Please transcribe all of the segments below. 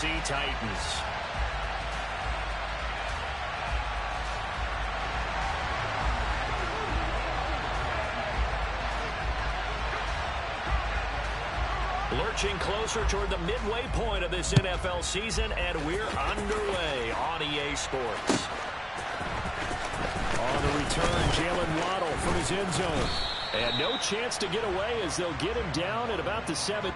Titans. Lurching closer toward the midway point of this NFL season, and we're underway on EA Sports. On the return, Jalen Waddle from his end zone. And no chance to get away as they'll get him down at about the 7.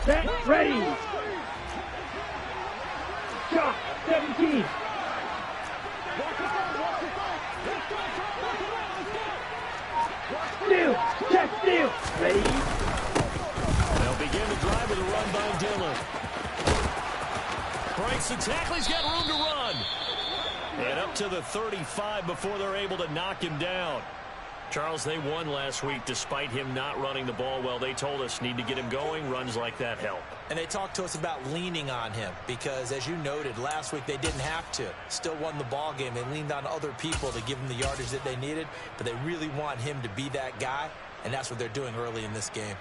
Set, ready. Shot, 17. Steal, check, steal. Ready. They'll begin the drive with a run by Dillon. Breaks the tackle, he's got room to run. And up to the 35 before they're able to knock him down. Charles, they won last week despite him not running the ball well. They told us need to get him going. Runs like that help. And they talked to us about leaning on him because, as you noted, last week they didn't have to. Still won the ball game. They leaned on other people to give them the yardage that they needed, but they really want him to be that guy, and that's what they're doing early in this game.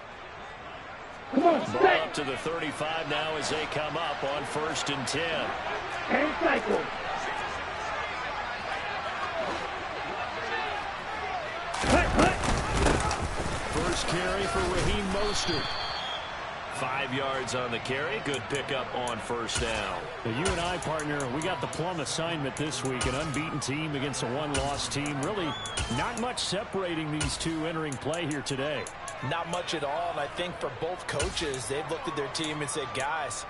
Come on, ball up to the 35 now as they come up on 1st and 10. And cycle. First carry for Raheem Mostert. 5 yards on the carry. Good pickup on 1st down. You and I, partner, we got the plum assignment this week. An unbeaten team against a one-loss team. Really not much separating these two entering play here today. Not much at all, and I think for both coaches, they've looked at their team and said, guys,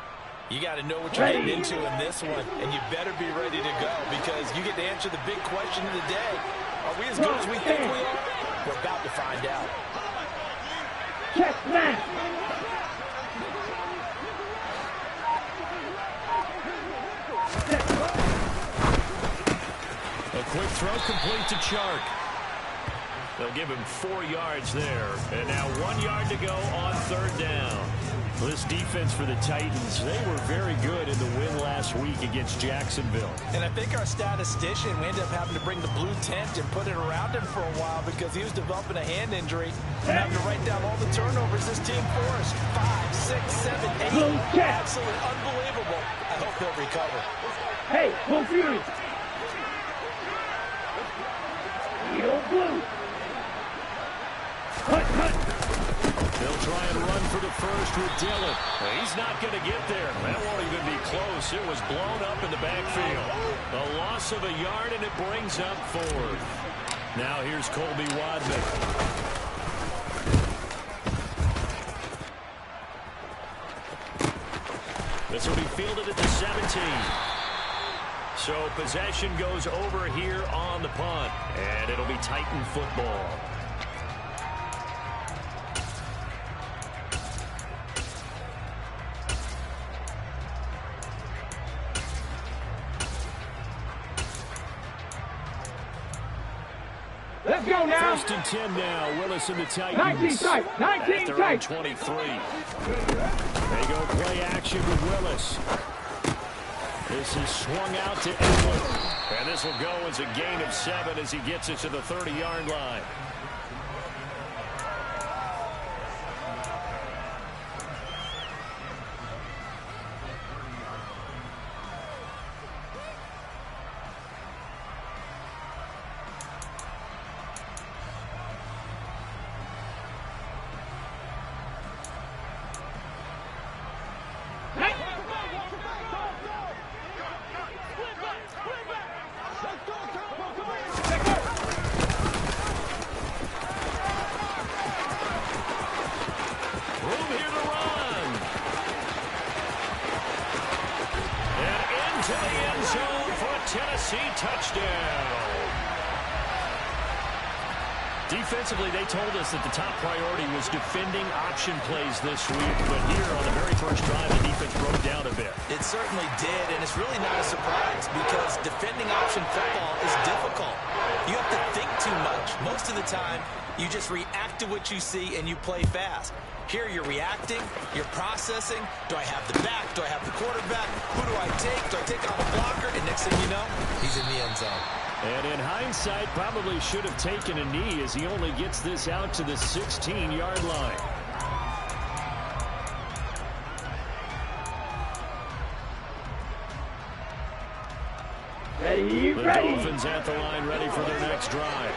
you got to know what you're getting into in this one, and you better be ready to go because you get to answer the big question of the day. Are we as good as we think we are? We're about to find out. Check, man. A quick throw complete to Chark. They'll give him 4 yards there. And now 1 yard to go on 3rd down. Well, this defense for the Titans, they were very good in the win last week against Jacksonville. And I think our statistician, we ended up having to bring the blue tent and put it around him for a while because he was developing a hand injury and having to write down all the turnovers this team forced. 5, 6, 7, 8. Absolutely unbelievable. I hope they'll recover. Hey, Bull Fury. Yo, Blue. Cut, cut. They'll try and run for the first with Dillon. He's not going to get there. That won't even be close. It was blown up in the backfield. A loss of a yard, and it brings up 4th. Now here's Colby Wadman. This will be fielded at the 17. So possession goes over here on the punt, and it'll be Titan football. Let's go now. 1st and 10 now. Willis and the Titans. 19 tight. 19 At their own tight. 23. They go play action with Willis. This is swung out to Edwards. And this will go as a gain of 7 as he gets it to the 30-yard line. Defensively, they told us that the top priority was defending option plays this week, but here on the very first drive, the defense broke down a bit. It certainly did, and it's really not a surprise because defending option football is difficult. You have to think too much. Most of the time, you just react to what you see and you play fast. Here you're reacting, you're processing. Do I have the back? Do I have the quarterback? Who do I take? Do I take on a blocker? And next thing you know, he's in the end zone. And in hindsight, probably should have taken a knee as he only gets this out to the 16-yard line. The Dolphins at the line, ready for their next drive.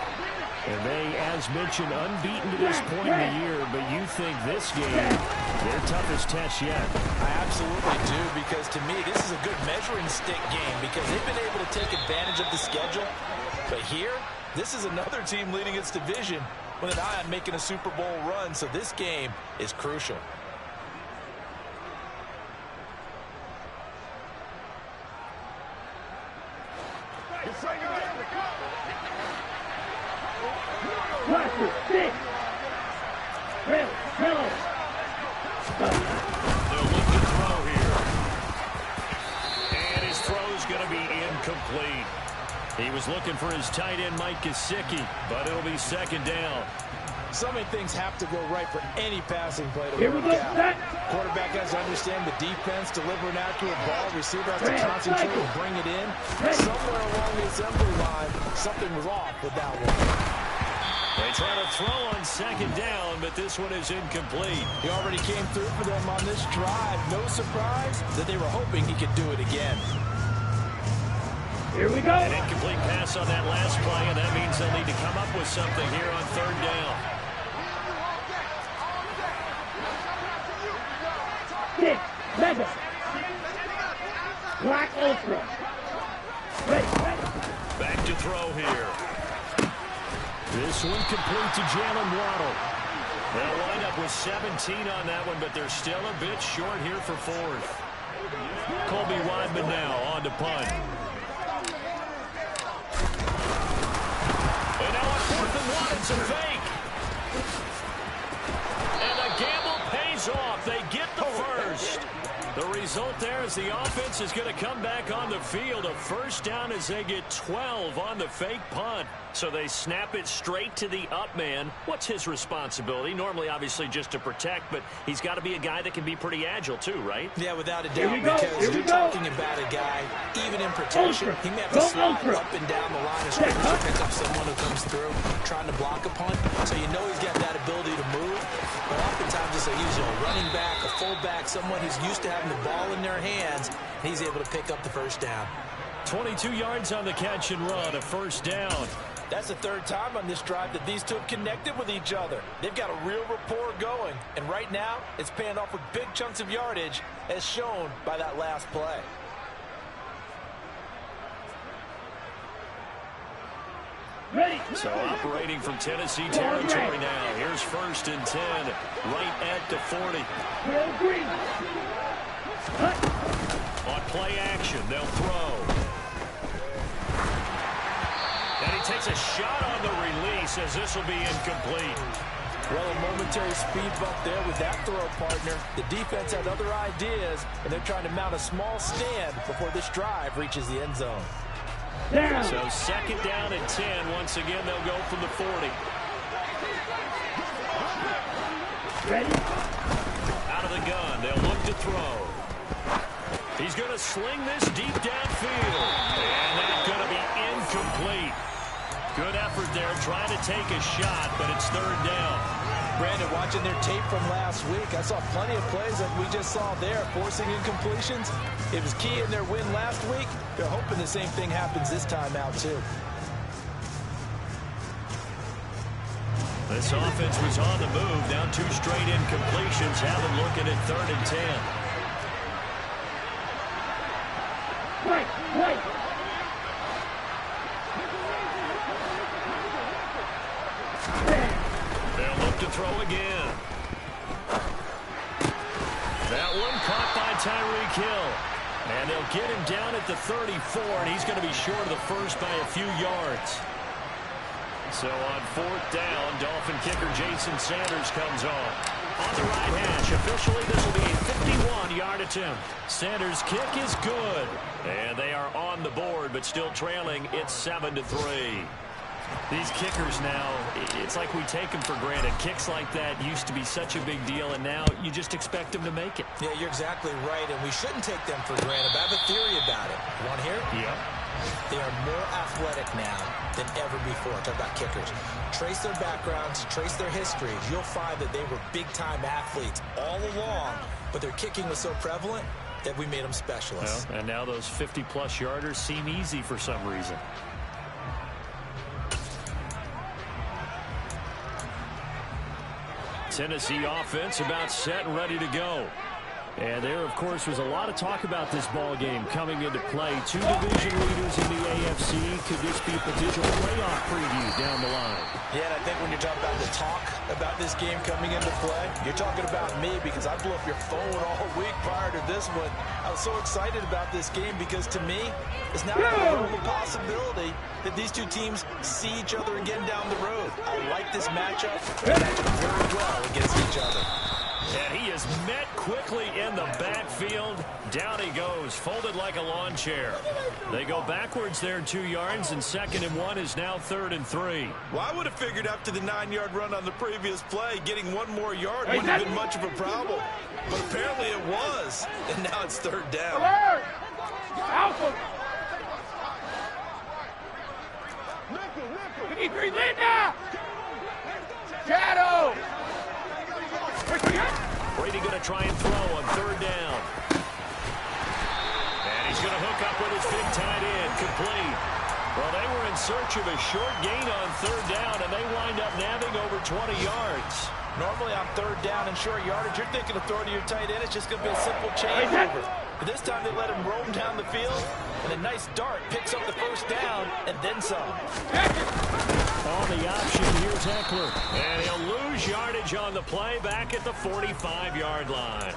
And they, as mentioned, unbeaten to this point in the year, but you think this game, their toughest test yet. I absolutely do, because to me, this is a good measuring stick game because they've been able to take advantage of the schedule. But here, this is another team leading its division with an eye on making a Super Bowl run, so this game is crucial. They'll look to throw here. And his throw's going to be incomplete. He was looking for his tight end, Mike Gesicki, but it'll be 2nd down. So many things have to go right for any passing play to work out. Quarterback has to understand the defense, deliver an accurate ball. Receiver has to concentrate and bring it in. Somewhere along the assembly line, something was off with that one. They try to throw on 2nd down, but this one is incomplete. He already came through for them on this drive. No surprise that they were hoping he could do it again. Here we go. An incomplete pass on that last play, and that means they'll need to come up with something here on 3rd down. Six, mega. Black Ultra. Ready. Back to throw here. This one complete to Jalen Waddle. They'll wind up with 17 on that one, but they're still a bit short here for 4th. Colby Weidman now on to punt. And now on 4th and 1, it's a fake. And the gamble pays off. They get the first. The result there is the offense is going to come back on the field. A 1st down as they get 12 on the fake punt. So they snap it straight to the up man. What's his responsibility? Normally, obviously, just to protect, but he's got to be a guy that can be pretty agile too, right? Yeah, without a doubt, because you're talking about a guy, even in protection, he may have to slide up and down the line of scrimmage to pick up someone who comes through trying to block a punt. So you know he's got that ability to move. But oftentimes it's a running back, a fullback, someone who's used to having the ball in their hands, and he's able to pick up the 1st down. 22 yards on the catch and run, a 1st down. That's the 3rd time on this drive that these two have connected with each other. They've got a real rapport going, and right now it's paying off with big chunks of yardage as shown by that last play. Ready. So operating from Tennessee territory now. Here's 1st and 10, right at the 40. On play action, they'll throw. And he takes a shot on the release as this will be incomplete. Well, a momentary speed bump there with that throw partner. The defense had other ideas, and they're trying to mount a small stand before this drive reaches the end zone. Down. So second down and 10. Once again, they'll go from the 40. Ready? Out of the gun, they'll look to throw. He's going to sling this deep downfield. And that's going to be incomplete. Good effort there, trying to take a shot, but it's third down. Brandon, watching their tape from last week, I saw plenty of plays like we just saw there, forcing incompletions. It was key in their win last week. They're hoping the same thing happens this time out, too. This offense was on the move. Now 2 straight incompletions. Have them looking at third and 10. Right, right. They'll look to throw again. That one caught by Tyreek Hill. And they'll get him down at the 34, and he's going to be short of the first by a few yards. So on fourth down, Dolphin kicker Jason Sanders comes on. On the right hash, officially this will be a 51-yard attempt. Sanders' kick is good. And they are on the board, but still trailing. It's 7-3. These kickers now, it's like we take them for granted. Kicks like that used to be such a big deal, and now you just expect them to make it. Yeah, you're exactly right, and we shouldn't take them for granted. But I have a theory about it. You want to hear it? Yep. They are more athletic now than ever before. Talk about kickers. Trace their backgrounds, trace their histories. You'll find that they were big-time athletes all along, but their kicking was so prevalent that we made them specialists. Well, and now those 50-plus yarders seem easy for some reason. Tennessee offense about set and ready to go. And there, of course, was a lot of talk about this ball game coming into play. 2 division leaders in the AFC. Could this be a potential playoff preview down the line? Yeah, and I think when you're talking about the talk about this game coming into play, you're talking about me because I blew up your phone all week prior to this one. I was so excited about this game because to me, it's now a real possibility that these two teams see each other again down the road. I like this matchup. They match up very well against each other. And he is met quickly in the backfield. Down he goes, folded like a lawn chair. They go backwards there 2 yards, and 2nd and 1 is now 3rd and 3. Well, I would have figured after the 9-yard run on the previous play, getting 1 more yard wouldn't have been much of a problem. But apparently it was, and now it's 3rd down. Alert! Alpha! 53 lead now! Shadow! Brady going to try and throw on 3rd down. And he's going to hook up with his big tight end, complete. Well, they were in search of a short gain on 3rd down, and they wind up nabbing over 20 yards. Normally on 3rd down and short yardage, you're thinking of throwing to your tight end. It's just going to be a simple changeover. But this time they let him roam down the field, and a nice dart picks up the 1st down, and then some. On the option, here's Eckler. And he'll lose yardage on the play back at the 45-yard line.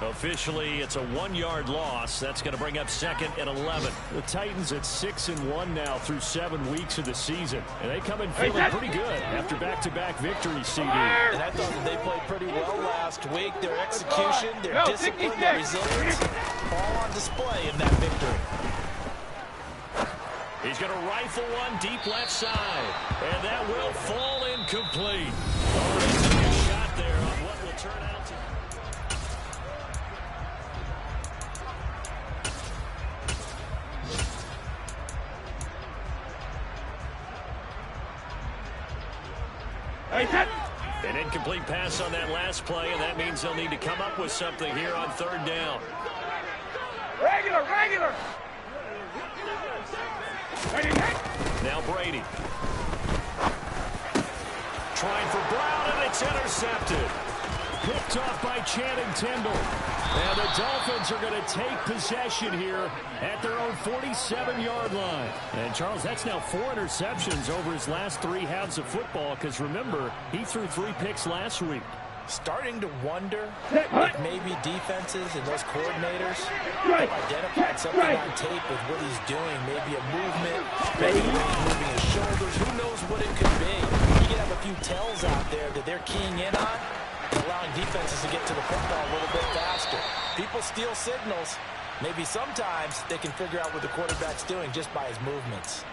Officially, it's a 1-yard loss. That's going to bring up 2nd and 11. The Titans at 6-1 now through 7 weeks of the season. And they come in feeling pretty good after back-to-back victories, CD. And I thought that they played pretty well last week. Their execution, their discipline, their resilience, all on display in that victory. He's going to rifle one deep left side. And that will fall incomplete. Already took a shot there on what will turn out to... An incomplete pass on that last play, and that means they'll need to come up with something here on 3rd down. Regular! Now Brady. Trying for Brown, and it's intercepted. Picked off by Channing Tindall. And the Dolphins are going to take possession here at their own 47-yard line. And, Charles, that's now 4 interceptions over his last 3 halves of football, because, remember, he threw 3 picks last week. Starting to wonder if maybe defenses and those coordinators have identified something on tape with what he's doing. Maybe a movement, maybe he's moving his shoulders. Who knows what it could be? You can have a few tells out there that they're keying in on and allowing defenses to get to the football a little bit faster. People steal signals. Maybe sometimes they can figure out what the quarterback's doing just by his movements.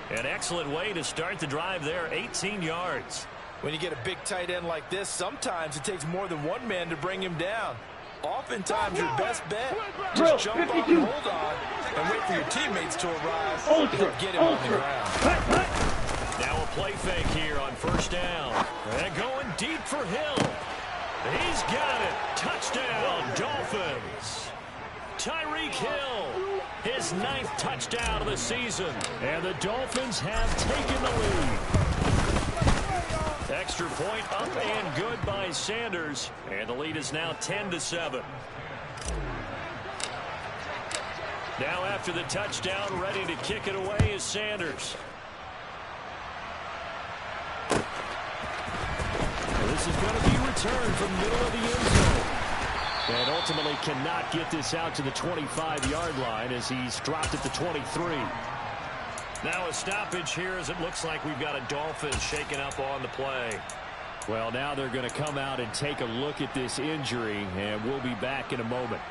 An excellent way to start the drive there, 18 yards. When you get a big tight end like this, sometimes it takes more than one man to bring him down. Oftentimes, your best bet, just jump on and hold on and wait for your teammates to arrive and get him on the ground. Now a play fake here on first down. And going deep for Hill. He's got it. Touchdown, Dolphins. Tyreek Hill, his 9th touchdown of the season. And the Dolphins have taken the lead. Extra point up and good by Sanders. And the lead is now 10-7. Now after the touchdown, ready to kick it away is Sanders. This is going to be returned from the middle of the end zone. And ultimately cannot get this out to the 25-yard line as he's dropped at the 23. Now a stoppage here as it looks like we've got a Dolphins shaken up on the play. Well, now they're going to come out and take a look at this injury, and we'll be back in a moment.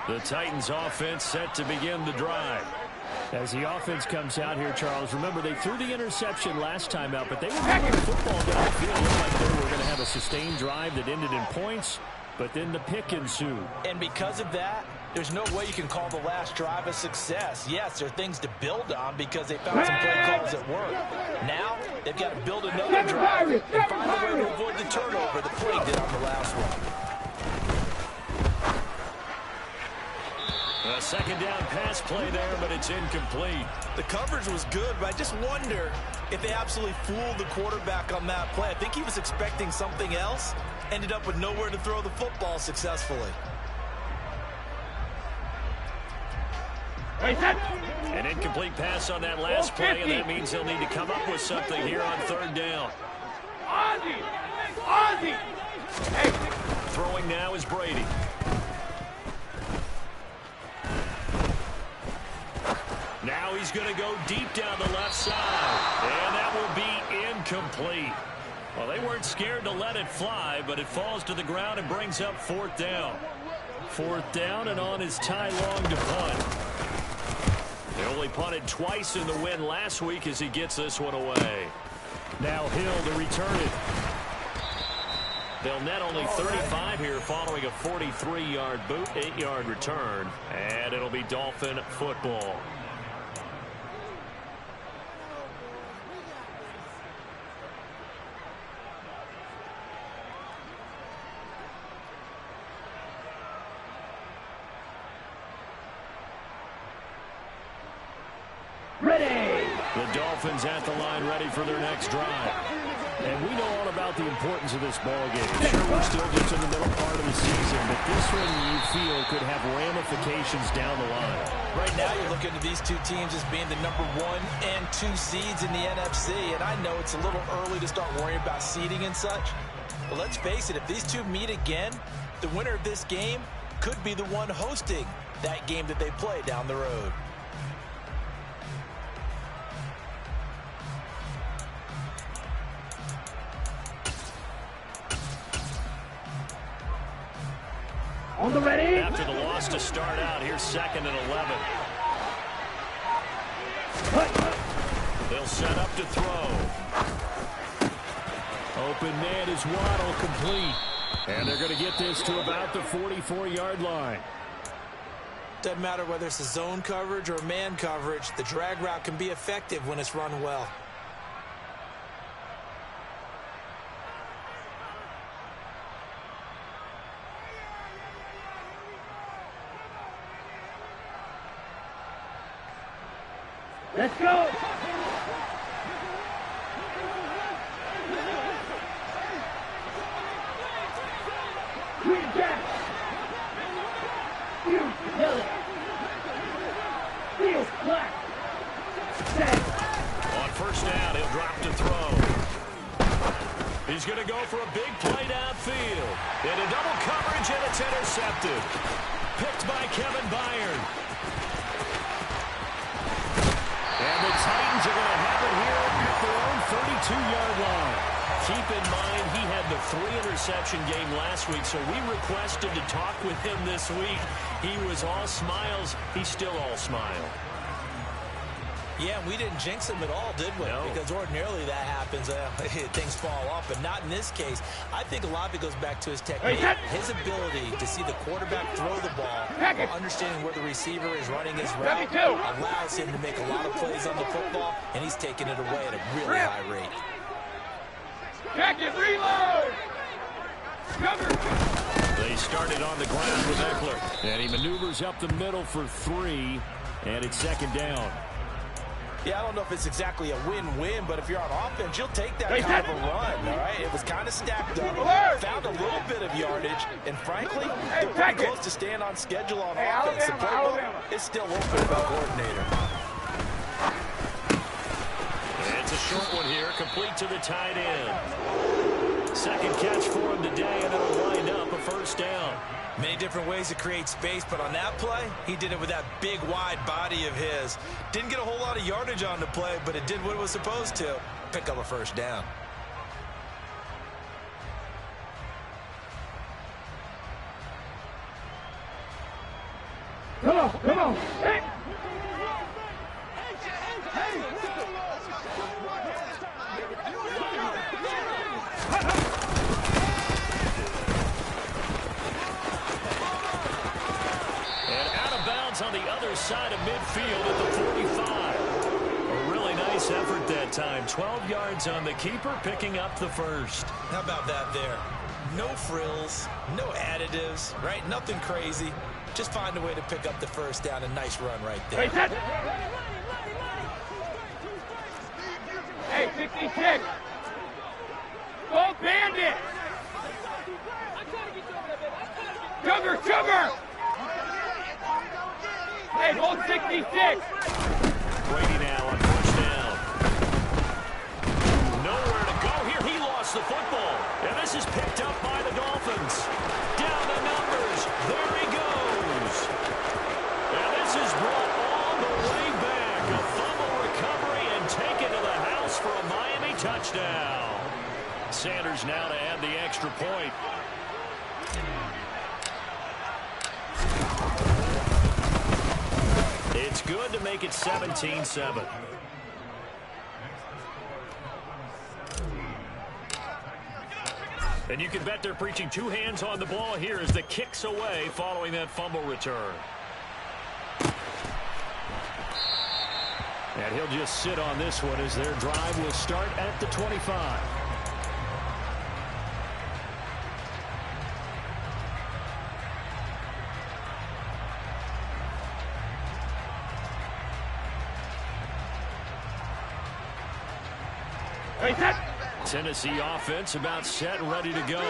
The Titans offense set to begin the drive. As the offense comes out here, Charles, remember they threw the interception last time out, but they were moving the football down the field. It looked like they were going to have a sustained drive that ended in points, but then the pick ensued. And because of that, there's no way you can call the last drive a success. Yes, there are things to build on because they found some play calls that work. Now, they've got to build another drive and find a way to avoid the turnover that plagued it on the last one. A second down pass play there, but it's incomplete. The coverage was good, but I just wonder if they absolutely fooled the quarterback on that play. I think he was expecting something else, ended up with nowhere to throw the football successfully. An incomplete pass on that last play, and that means they'll need to come up with something here on third down. Ozzie! Hey. Throwing now is Brady. Now he's going to go deep down the left side, and that will be incomplete. Well, they weren't scared to let it fly, but it falls to the ground and brings up fourth down. Fourth down, and on is Ty Long to punt. They only punted twice in the win last week as he gets this one away. Now Hill to return it. They'll net only 35 here following a 43-yard boot, 8-yard return, and it'll be Dolphin football. The Dolphins at the line ready for their next drive. And we know all about the importance of this ball game. Sure, we're still just in the middle part of the season, but this one you feel could have ramifications down the line. Right now you're looking at these two teams as being the number 1 and 2 seeds in the NFC, and I know it's a little early to start worrying about seeding and such. But let's face it, if these two meet again, the winner of this game could be the one hosting that game that they play down the road. On the ready. After the loss to start out, here's 2nd and 11. They'll set up to throw. Open man is Waddle, complete. And they're going to get this to about the 44-yard line. Doesn't matter whether it's a zone coverage or man coverage, the drag route can be effective when it's run well. Let's go. Green Jack. Field yellow. Field black. On first down, he'll drop to throw. He's going to go for a big play downfield. Into double coverage, and it's intercepted. Picked by Kevin Byard. And the Titans are 22-yard line. Keep in mind, he had the 3-interception game last week, so we requested to talk with him this week. He was all smiles. He's still all smile. Yeah, we didn't jinx him at all, did we? No. Because ordinarily that happens. Things fall off, but not in this case. I think a lot of it goes back to his technique. His ability to see the quarterback throw the ball, while understanding where the receiver is running his route, allows him to make a lot of plays on the football, and he's taking it away at a really high rate. Jacket, reload! They started on the ground with Eckler. And he maneuvers up the middle for 3, and it's 2nd down. Yeah, I don't know if it's exactly a win-win, but if you're on offense, you'll take that kind of a run, all right? It was kind of stacked up, found a little bit of yardage, and frankly, they're pretty close to staying on schedule on offense. The playbook is still open for the coordinator. It's a short one here, complete to the tight end. Second catch for him today, and it'll wind up a 1st down. Many different ways to create space, but on that play, he did it with that big, wide body of his. Didn't get a whole lot of yardage on the play, but it did what it was supposed to. Pick up a 1st down. Come on, come on. Hey. On the other side of midfield at the 45. A really nice effort that time. 12 yards on the keeper, picking up the 1st. How about that there? No frills, no additives, right? Nothing crazy. Just find a way to pick up the 1st down. A nice run right there. Hey, 66. Go Bandit. Sugar. Hey, hold 66. Brady now on 1st down. Nowhere to go here. He lost the football. And this is picked up by the Dolphins. Down the numbers. There he goes. And this is brought all the way back. A fumble recovery and taken to the house for a Miami touchdown. Sanders now to add the extra point. It's good to make it 17-7. And you can bet they're preaching 2 hands on the ball here as the kick's away following that fumble return. And he'll just sit on this one as their drive will start at the 25. Tennessee offense about set and ready to go.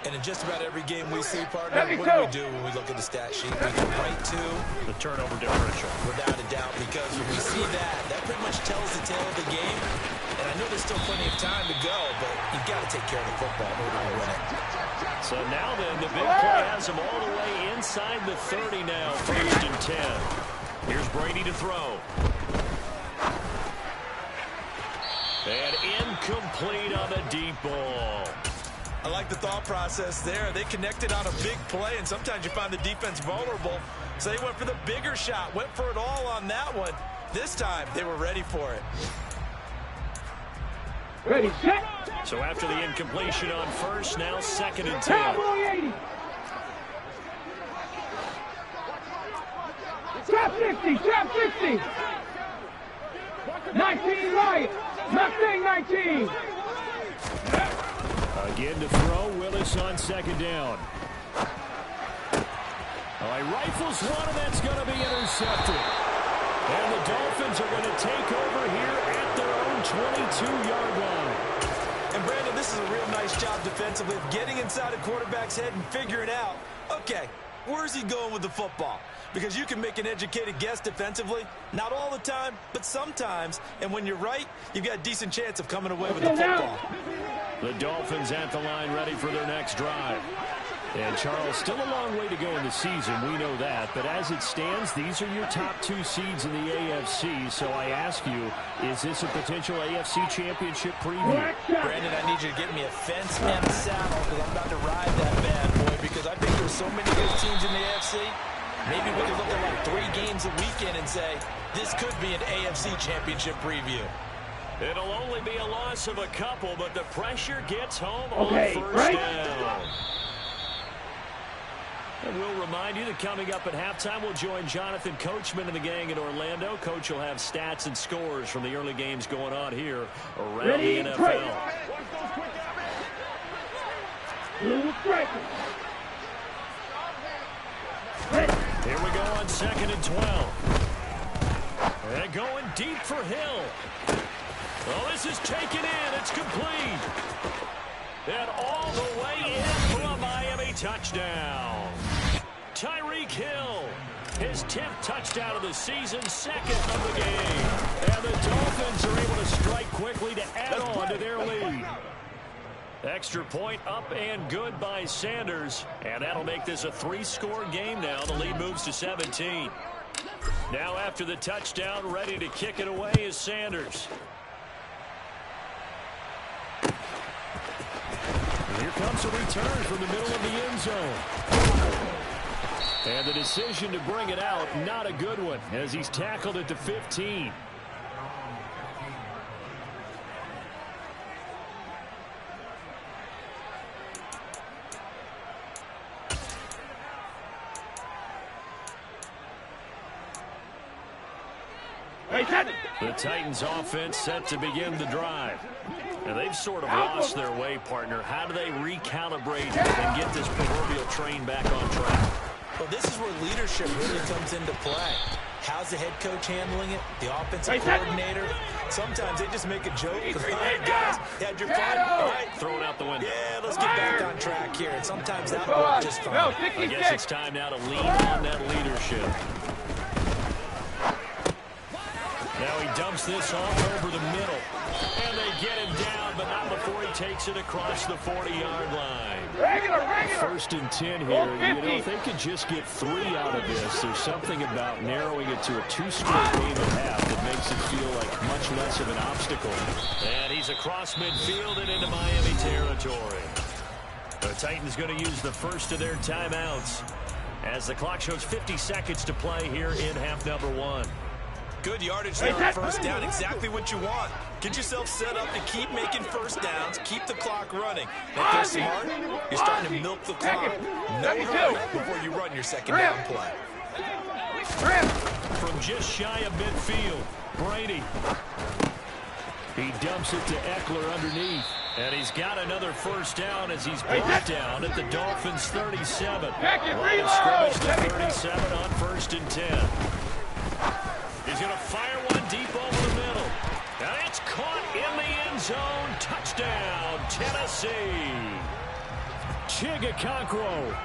And in just about every game we see, partner, what do we do when we look at the stat sheet? We go right to the turnover differential. Without a doubt, because when we see that, that pretty much tells the tale of the game. And I know there's still plenty of time to go, but you've got to take care of the football in order to win it. So now then, the big play has him all the way inside the 30 now, 1st and 10. Here's Brady to throw. And incomplete on the deep ball. I like the thought process there. They connected on a big play, and sometimes you find the defense vulnerable. So they went for the bigger shot, went for it all on that one. This time, they were ready for it. Ready, set. So after the incompletion on 1st, now 2nd and 10. Cowboy 80. Trap 60, trap 60. 19 right. Mustang 19. Again to throw. Willis on 2nd down. Oh, he rifles one, and that's going to be intercepted. And the Dolphins are going to take over here at their own 22-yard line. And Brandon, this is a real nice job defensively of getting inside a quarterback's head and figuring out, okay, where's he going with the football? Because you can make an educated guess defensively. Not all the time, but sometimes. And when you're right, you've got a decent chance of coming away with the football. The Dolphins at the line ready for their next drive. And, Charles, still a long way to go in the season. We know that. But as it stands, these are your top two seeds in the AFC. So I ask you, is this a potential AFC championship preview? Brandon, I need you to get me a fence and a saddle because I'm about to ride that bad boy because I think there's so many good teams in the AFC. Maybe we can look at like 3 games a weekend and say, this could be an AFC championship preview. It'll only be a loss of a couple, but the pressure gets home on first down. And we'll remind you that coming up at halftime, we'll join Jonathan Coachman and the gang in Orlando. Coach will have stats and scores from the early games going on here around the NFL. Here we go on 2nd and 12. And going deep for Hill. Oh, this is taken in. It's complete. And all the way in for a Miami touchdown. Tyreek Hill, his 10th touchdown of the season, 2nd of the game. And the Dolphins are able to strike quickly to add on to their lead. Extra point up and good by Sanders. And that'll make this a 3-score game now. The lead moves to 17. Now after the touchdown, ready to kick it away is Sanders. Here comes a return from the middle of the end zone. And the decision to bring it out, not a good one, as he's tackled at the 15. The Titans offense set to begin the drive. And they've sort of lost their way, partner. How do they recalibrate and get this proverbial train back on track? Well, this is where leadership really comes into play. How's the head coach handling it? The offensive coordinator? Sometimes they just make a joke. All right, guys, had your fun? All right. Throw it out the window. Yeah, let's get back on track here. And sometimes that'll work just fine. I guess it's time now to lean on that leadership. Now he dumps this off over the middle. And they get him down, but not before he takes it across the 40-yard line. First and 10 here. You know, if they could just get 3 out of this, there's something about narrowing it to a 2-score game at half that makes it feel like much less of an obstacle. And he's across midfield and into Miami territory. The Titans going to use the first of their timeouts as the clock shows 50 seconds to play here in half number 1. Good yardage there on first down. Exactly what you want. Get yourself set up to keep making first downs. Keep the clock running. If they're smart, you're starting to milk the clock. No hurry before you run your second down play. From just shy of midfield, Brady. He dumps it to Eckler underneath. And he's got another first down as he's brought down at the Dolphins' 37. Line of scrimmage to 37 on 1st and 10. He's going to fire one deep over the middle. And it's caught in the end zone. Touchdown, Tennessee. Chigakonkwo,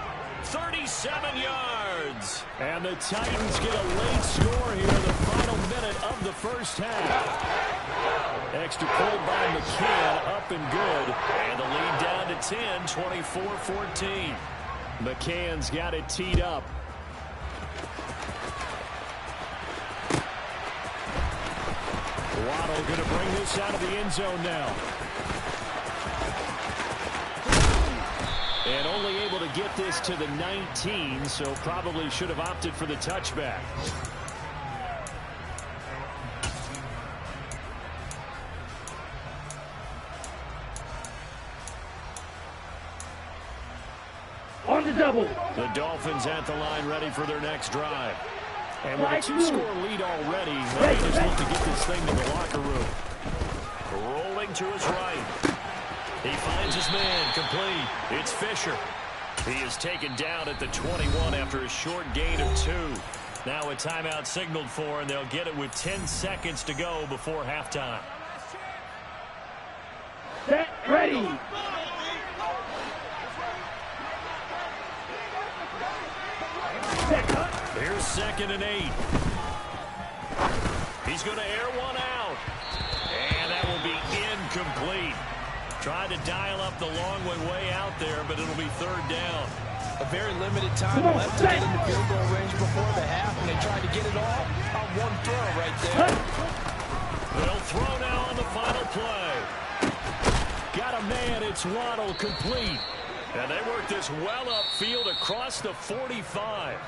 37 yards. And the Titans get a late score here in the final minute of the first half. Extra point by McCann, up and good. And the lead down to 10, 24-14. McCann's got it teed up. Waddle going to bring this out of the end zone now. And only able to get this to the 19, so probably should have opted for the touchback. On the double. The Dolphins at the line ready for their next drive. And with a 2-score lead already, they just need to get this thing to the locker room. Rolling to his right. He finds his man, complete. It's Fisher. He is taken down at the 21 after a short gain of 2. Now a timeout signaled for, and they'll get it with 10 seconds to go before halftime. Set, ready. Here's 2nd and 8. He's going to air one out. And that will be incomplete. Tried to dial up the long way out there, but it'll be 3rd down. A very limited time left to get into field goal range before the half, and they tried to get it all on one throw right there. They'll throw now on the final play. Got a man, it's Waddle, complete. And they work this well upfield across the 45.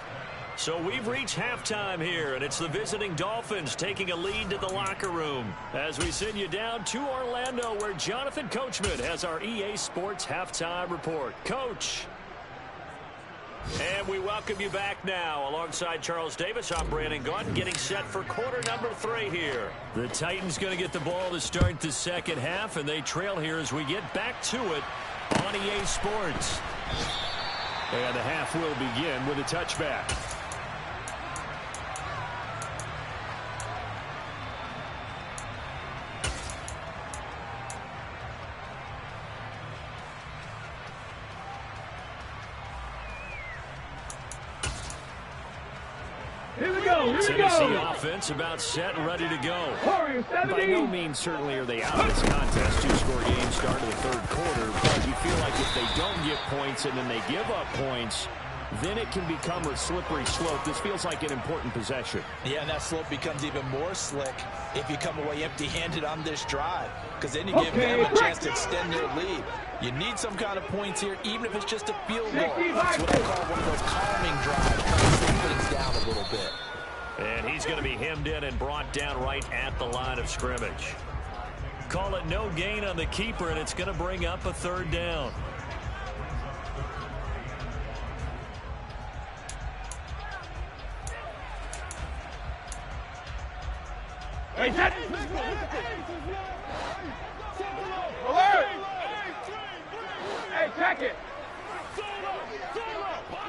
So we've reached halftime here, and it's the visiting Dolphins taking a lead to the locker room as we send you down to Orlando, where Jonathan Coachman has our EA Sports Halftime Report. Coach. And we welcome you back now. Alongside Charles Davis, I'm Brandon Gaudin, getting set for quarter number 3 here. The Titans going to get the ball to start the second half, and they trail here as we get back to it on EA Sports. And the half will begin with a touchback. Here we go. Tennessee offense about set and ready to go. By no means certainly are they out of this contest. Two-score game start of the third quarter, but you feel like if they don't get points and then they give up points, then it can become a slippery slope. This feels like an important possession. Yeah, and that slope becomes even more slick if you come away empty-handed on this drive, because then you give them a chance to extend their lead. You need some kind of points here, even if it's just a field goal. It's what I call one of those calming drives, kind of slow things down a little bit. And he's going to be hemmed in and brought down right at the line of scrimmage. Call it no gain on the keeper, and it's going to bring up a third down. Hey, alert! Hey, check it.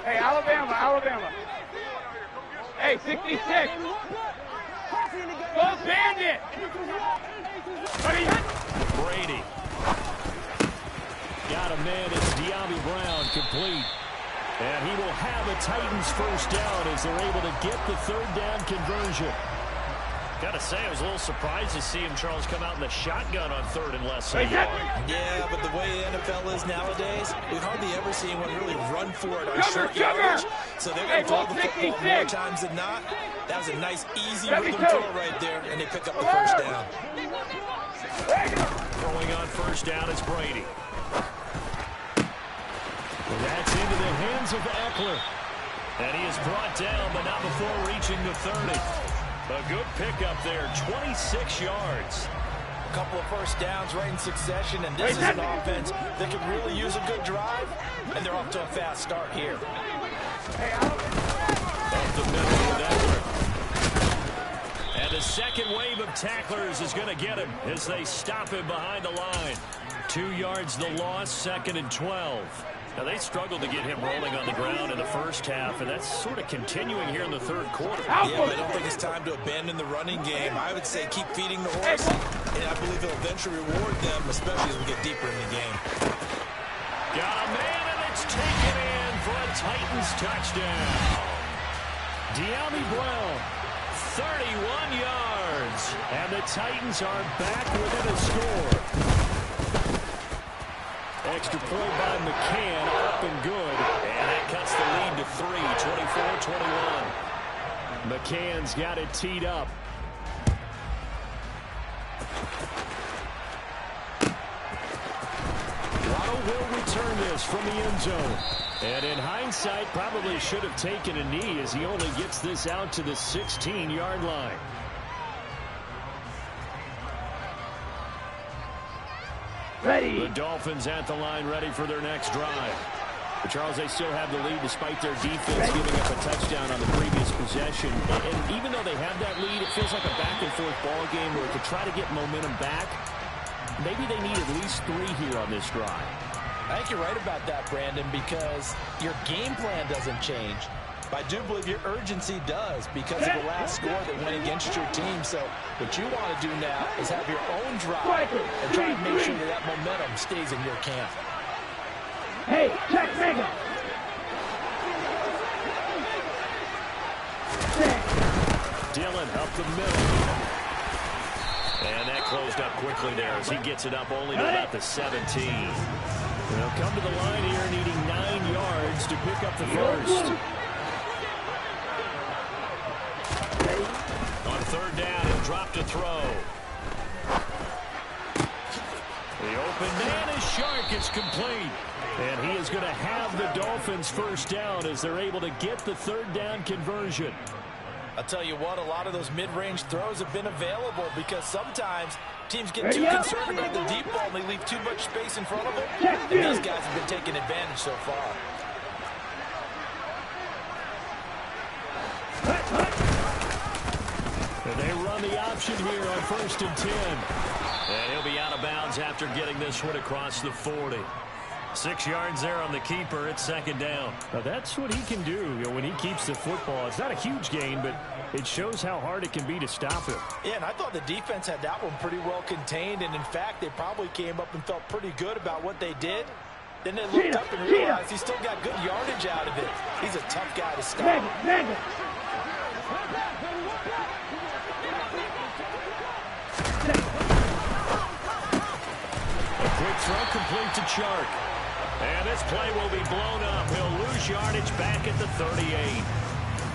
Hey, Alabama. Hey, 66. Go Bandit. Brady. Got a man. It's De'Ami Brown, complete. And he will have a Titans first down as they're able to get the third down conversion. Got to say, I was a little surprised to see him, Charles, come out in the shotgun on third and less than a yard. Yeah, but the way the NFL is nowadays, we hardly ever see anyone really run for it on short yardage. So they're going to throw the football more times than not. That was a nice, easy rhythm throw right there, and they pick up the first down. Throwing on first down is Brady. And that's into the hands of Eckler. And he is brought down, but not before reaching the 30. A good pickup there, 26 yards. A couple of first downs right in succession, and this is an offense that can really use a good drive, and they're off to a fast start here. Up the middle with Eckler. And the second wave of tacklers is going to get him as they stop him behind the line. 2 yards the loss, 2nd and 12. Now, they struggled to get him rolling on the ground in the first half, and that's sort of continuing here in the third quarter. Yeah, but I don't think it's time to abandon the running game. I would say keep feeding the horse, and I believe he'll eventually reward them, especially as we get deeper in the game. Got a man, and it's taken in for a Titans touchdown. De'Ami Brown, 31 yards, and the Titans are back within a score. Extra point by McCann, up and good. And that cuts the lead to 3, 24-21. McCann's got it teed up. Waddle will return this from the end zone. And in hindsight, probably should have taken a knee as he only gets this out to the 16-yard line. Ready. The Dolphins at the line, ready for their next drive. But Charles, they still have the lead despite their defense giving up a touchdown on the previous possession. And even though they have that lead, it feels like a back-and-forth ball game where to try to get momentum back, maybe they need at least 3 here on this drive. I think you're right about that, Brandon, because your game plan doesn't change. But I do believe your urgency does because of the last score that went against your team. So what you want to do now is have your own drive and try and make sure that momentum stays in your camp. Hey, check Mega. Dillon up the middle. And that closed up quickly there as he gets it up only to about the 17. They'll come to the line here needing 9 yards to pick up the first. On third down, he'll drop to throw. The open man is Shark. It's complete. And he is going to have the Dolphins first down as they're able to get the third down conversion. I'll tell you what, a lot of those mid-range throws have been available because sometimes teams get too concerned about the deep ball and they leave too much space in front of them. And these guys have been taking advantage so far. And they run the option here on 1st and 10. And he'll be out of bounds after getting this one across the 40. 6 yards there on the keeper. It's 2nd down. Now that's what he can do, when he keeps the football. It's not a huge gain, but it shows how hard it can be to stop him. Yeah, and I thought the defense had that one pretty well contained. And in fact, they probably came up and felt pretty good about what they did. Then they looked up and realized he still got good yardage out of it. He's a tough guy to stop. Quick throw complete to Chark. And this play will be blown up. He'll lose yardage back at the 38.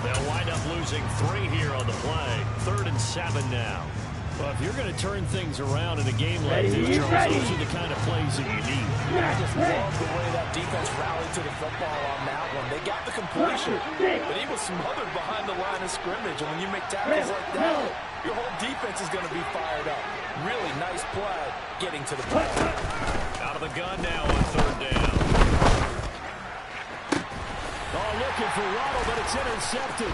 They'll wind up losing 3 here on the play. 3rd and 7 now. Well, if you're going to turn things around in a game like this, Charles, those are the kind of plays that you need. I just love the way that defense rallied to the football on that one. They got the completion, but he was smothered behind the line of scrimmage. And when you make tackles like that, your whole defense is going to be fired up. Really nice play getting to the play. Out of the gun now on 3rd down. Oh, looking for Waddle, but it's intercepted.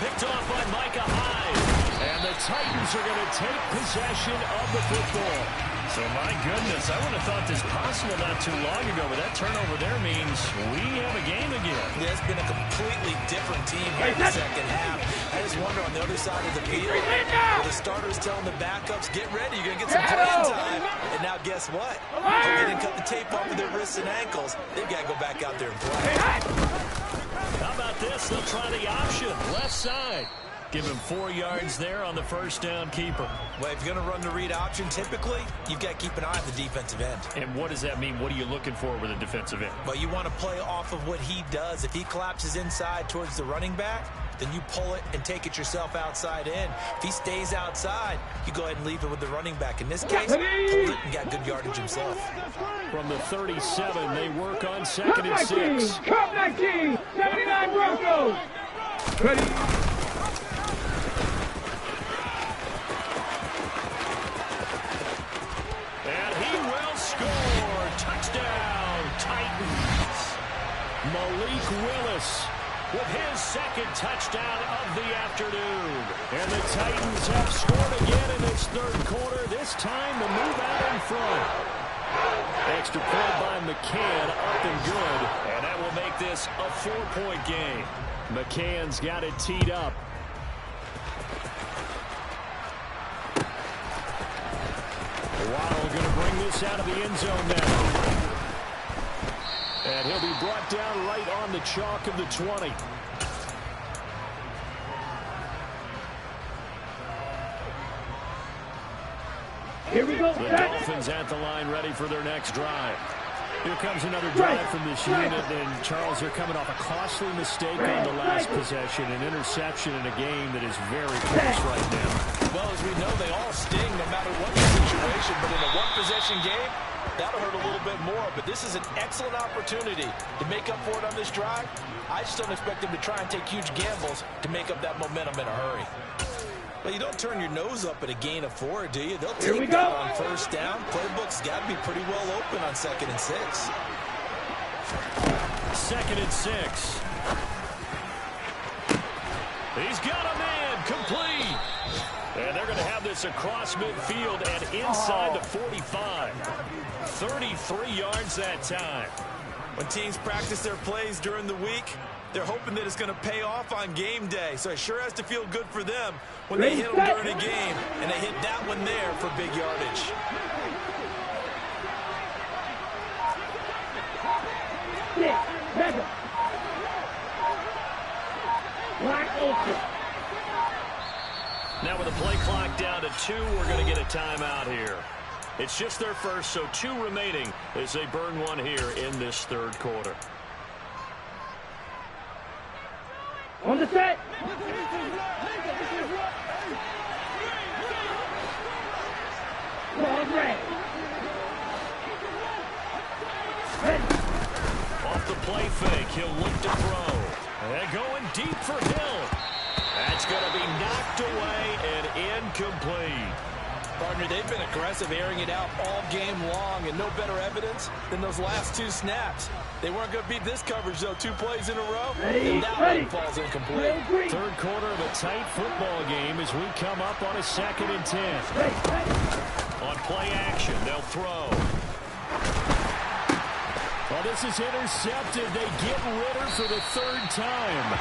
Picked off by Micah Hyde. And the Titans are going to take possession of the football. So, my goodness, I would have thought this possible not too long ago, but that turnover there means we have a game again. Yeah, it's been a completely different team here in the second half. I just wonder on the other side of the field, the starters telling the backups, get ready, you're going to get some playing time. And now guess what? They didn't cut the tape off of their wrists and ankles. They've got to go back out there and play. How about this? They'll try the option, left side. Give him 4 yards there on the 1st down keeper. Well, if you're going to run the read option, typically, you've got to keep an eye on the defensive end. And what does that mean? What are you looking for with a defensive end? Well, you want to play off of what he does. If he collapses inside towards the running back, then you pull it and take it yourself outside in. If he stays outside, you go ahead and leave it with the running back. In this case, pulled it and got good yardage himself. From the 37, they work on 2nd and 6. Drop 19, 79 Broncos. Ready. Touchdown, Titans. Malik Willis with his 2nd touchdown of the afternoon. And the Titans have scored again in this 3rd quarter. This time the move out in front. Extra point by McCann, up and good. And that will make this a 4-point game. McCann's got it teed up. Waddle going to bring this out of the end zone now. And he'll be brought down right on the chalk of the 20. Here we go. The Dolphins at the line ready for their next drive. Here comes another drive from this unit, and Charles, they're coming off a costly mistake on the last possession, an interception in a game that is very close right now. Well, as we know, they all sting no matter what the situation, but in a one-possession game, that'll hurt a little bit more. But this is an excellent opportunity to make up for it on this drive. I just don't expect them to try and take huge gambles to make up that momentum in a hurry. Well, you don't turn your nose up at a gain of 4, do you? They'll take that on 1st down. Playbook's got to be pretty well open on 2nd and 6. 2nd and 6. He's got a man complete. And they're going to have this across midfield and inside the 45. 33 yards that time. When teams practice their plays during the week, they're hoping that it's going to pay off on game day. So it sure has to feel good for them when they hit them during a game. And they hit that one there for big yardage. Now with the play clock down to 2, we're going to get a timeout here. It's just their first, so 2 remaining as they burn one here in this third quarter. On the set. Ball ready. Off the play fake, he'll look to throw. And going deep for Hill. That's going to be knocked away and incomplete. Partner, they've been aggressive, airing it out all game long, and no better evidence than those last 2 snaps. They weren't going to beat this coverage, though. 2 plays in a row, and that one falls incomplete. Third quarter of a tight football game as we come up on a 2nd and 10. On play action, they'll throw. Well, this is intercepted. They get Ritter for the 3rd time.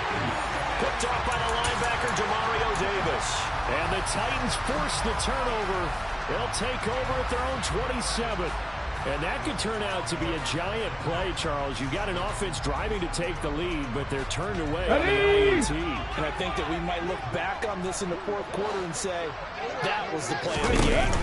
Picked off by the linebacker, Demario Davis. And the Titans force the turnover. They'll take over at their own 27. And that could turn out to be a giant play, Charles. You've got an offense driving to take the lead, but they're turned away on the INT. And I think that we might look back on this in the 4th quarter and say, that was the play of the game.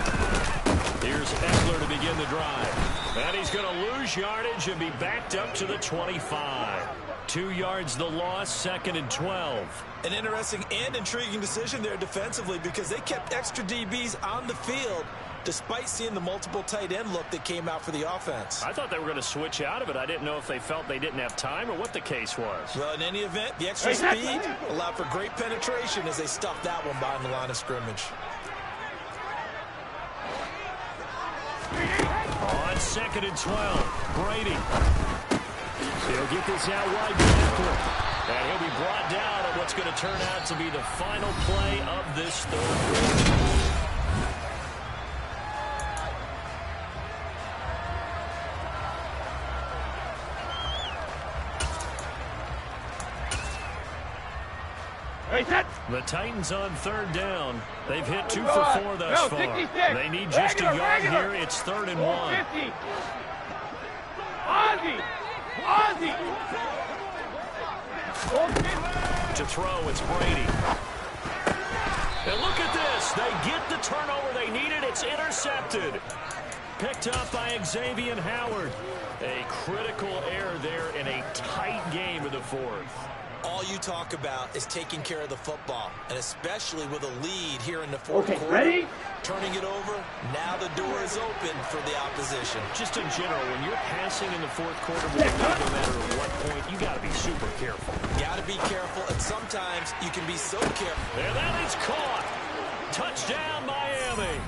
Here's Ekeler to begin the drive. And he's going to lose yardage and be backed up to the 25. 2 yards the loss, 2nd and 12. An interesting and intriguing decision there defensively because they kept extra DBs on the field despite seeing the multiple tight end look that came out for the offense. I thought they were going to switch out of it. I didn't know if they felt they didn't have time or what the case was. Well, in any event, the extra speed allowed for great penetration as they stuffed that one behind the line of scrimmage. On 2nd and 12, Brady. He'll get this out wide to Ekeler. And he'll be brought down on what's going to turn out to be the final play of this third quarter. The Titans on 3rd down. They've hit 2 for 4 thus far. They need just a yard here. It's 3rd and 1. Ozzie! To throw, it's Brady. And look at this. They get the turnover they needed. It's intercepted. Picked up by Xavier Howard. A critical error there in a tight game in the 4th. All you talk about is taking care of the football, and especially with a lead here in the 4th quarter. Ready? Turning it over, now the door is open for the opposition. Just in general, when you're passing in the 4th quarter, no matter at what point, you got to be super careful. Got to be careful, and sometimes you can be so careful. And that is caught. Touchdown, Miami.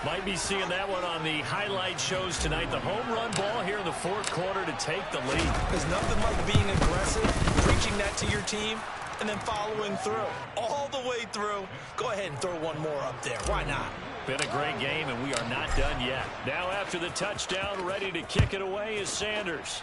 Might be seeing that one on the highlight shows tonight. The home run ball here in the 4th quarter to take the lead. There's nothing like being aggressive, preaching that to your team, and then following through. All the way through. Go ahead and throw one more up there. Why not? Been a great game, and we are not done yet. Now after the touchdown, ready to kick it away is Sanders.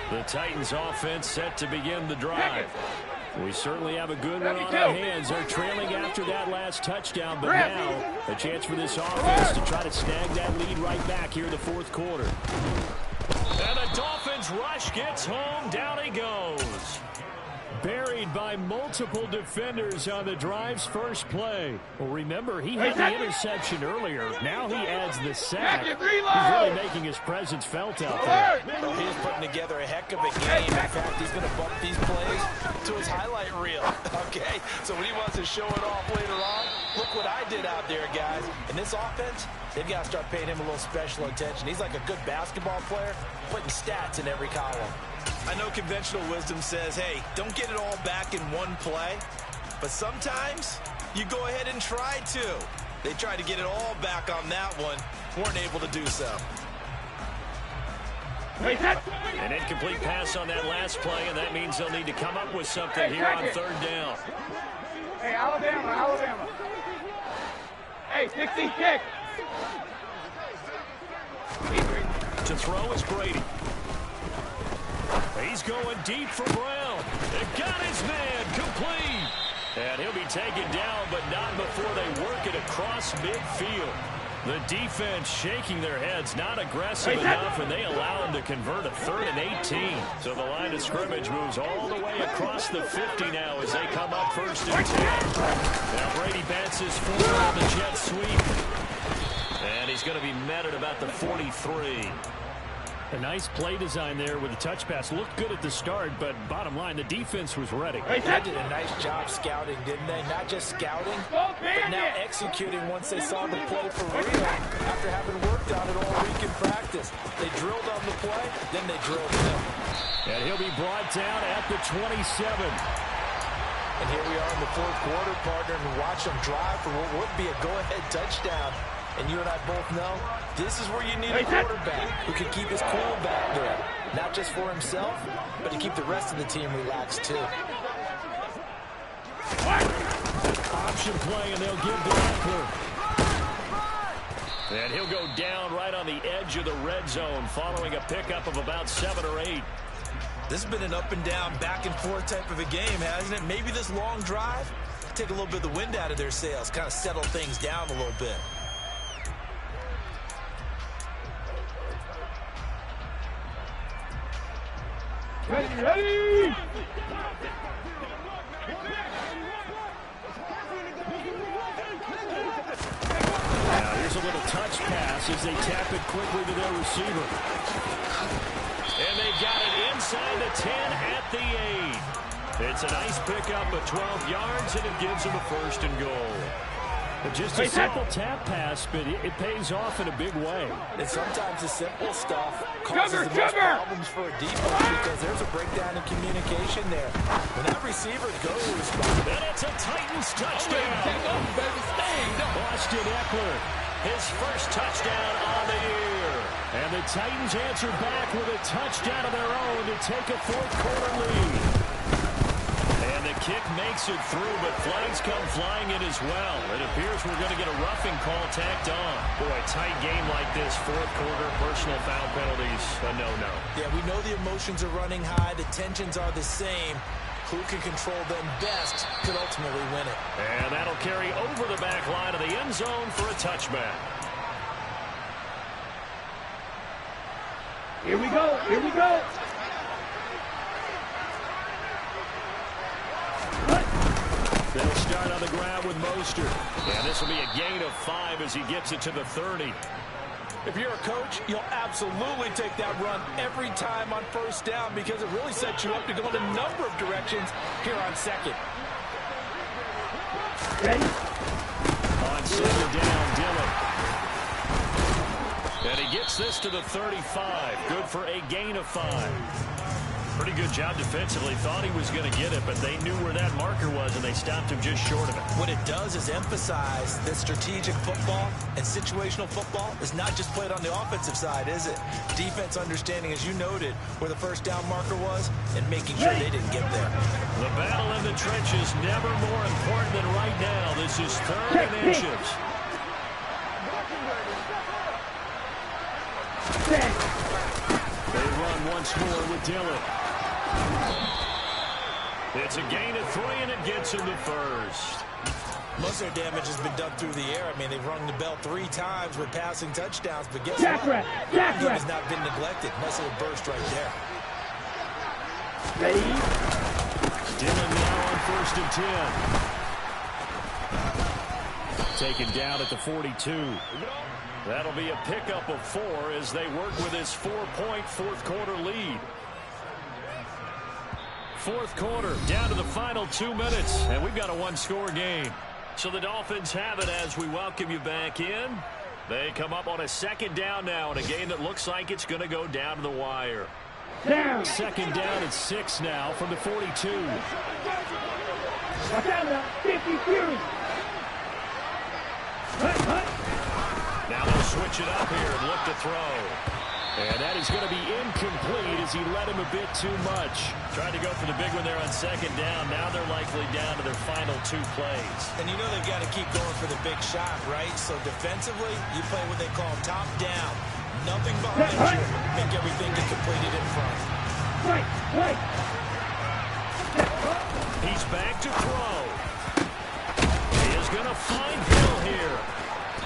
The Titans offense set to begin the drive. We certainly have a good one on our hands. They're trailing after that last touchdown, but now a chance for this offense to try to snag that lead right back here in the 4th quarter. And the Dolphins rush gets home. Down he goes. Buried by multiple defenders on the drive's first play. Well, remember, he had the interception earlier. Now he adds the sack. He's really making his presence felt out there. Well, he is putting together a heck of a game. In fact, he's going to bump these plays to his highlight reel. Okay, so when he wants to show it off later on, look what I did out there, guys. In this offense, they've got to start paying him a little special attention. He's like a good basketball player, putting stats in every column. I know conventional wisdom says, hey, don't get it all back in one play. But sometimes you go ahead and try to. They tried to get it all back on that one. Weren't able to do so. An incomplete pass on that last play, and that means they'll need to come up with something here on 3rd down. Hey, Alabama. Hey, 60 kick. To throw is Brady. He's going deep for Brown. It got his man complete. And he'll be taken down, but not before they work it across midfield. The defense shaking their heads, not aggressive enough, and they allow them to convert a 3rd and 18. So the line of scrimmage moves all the way across the 50 now as they come up 1st and 10. Now Brady bats his forward on the jet sweep. And he's going to be met at about the 43. A nice play design there with the touch pass. Looked good at the start, but bottom line, the defense was ready. They did a nice job scouting, didn't they? Not just scouting, but now executing once they saw the play for real after having worked on it all week in practice. They drilled on the play, then they drilled him. And he'll be brought down at the 27. And here we are in the 4th quarter, partner, and watch them drive for what would be a go-ahead touchdown. And you and I both know this is where you need a quarterback who can keep his cool back there. Not just for himself, but to keep the rest of the team relaxed too. Option play, and they'll give to Eckler. And he'll go down right on the edge of the red zone following a pickup of about 7 or 8. This has been an up and down, back and forth type of a game, hasn't it? Maybe this long drive, take a little bit of the wind out of their sails, kind of settle things down a little bit. Ready! Now here's a little touch pass as they tap it quickly to their receiver. And they got it inside the 10 at the 8. It's a nice pickup of 12 yards, and it gives them a 1st and goal. But just a simple tap pass, but it pays off in a big way. And sometimes the simple stuff causes the most problems for a defense because there's a breakdown in communication there. When that receiver goes, and it's a Titans touchdown. Austin Eckler, his first touchdown on the year. And the Titans answer back with a touchdown of their own to take a 4th quarter lead. And the kick makes it through, but flags come flying in as well. It appears we're going to get a roughing call tacked on. Boy, a tight game like this, 4th quarter, personal foul penalties, a no-no. Yeah, we know the emotions are running high. The tensions are the same. Who can control them best could ultimately win it. And that'll carry over the back line of the end zone for a touchback. Here we go. Here we go. They'll start on the ground with Mostert. And this will be a gain of 5 as he gets it to the 30. If you're a coach, you'll absolutely take that run every time on 1st down because it really sets you up to go in a number of directions here on 2nd. Ready? On 2nd down, Dillon. And he gets this to the 35. Good for a gain of 5. Pretty good job defensively. Thought he was going to get it, but they knew where that marker was, and they stopped him just short of it. What it does is emphasize that strategic football and situational football is not just played on the offensive side, is it? Defense understanding, as you noted, where the 1st down marker was and making sure they didn't get there. The battle in the trenches never more important than right now. This is 3rd and inches. They run once more with Dillon. It's a gain of 3, and it gets him the 1st. Most of their damage has been done through the air. I mean, they've rung the bell 3 times with passing touchdowns, but guess what? The game has not been neglected. Nice little burst right there. Ready? Dillon now on 1st and 10. Taken down at the 42. That'll be a pickup of 4 as they work with his 4-point 4th quarter lead. 4th quarter, down to the final 2 minutes, and we've got a 1-score game. So the Dolphins have it as we welcome you back in. They come up on a 2nd down now in a game that looks like it's going to go down to the wire. Down. 2nd down at 6 now from the 42. Watch out now. 50 Fury. Now they'll switch it up here and look to throw. And that is going to be incomplete as he led him a bit too much. Tried to go for the big one there on 2nd down. Now they're likely down to their final 2 plays. And you know they've got to keep going for the big shot, right? So defensively, you play what they call top down. Nothing behind you. Make everything get completed in front. Right. He's back to throw. He is going to find Hill here.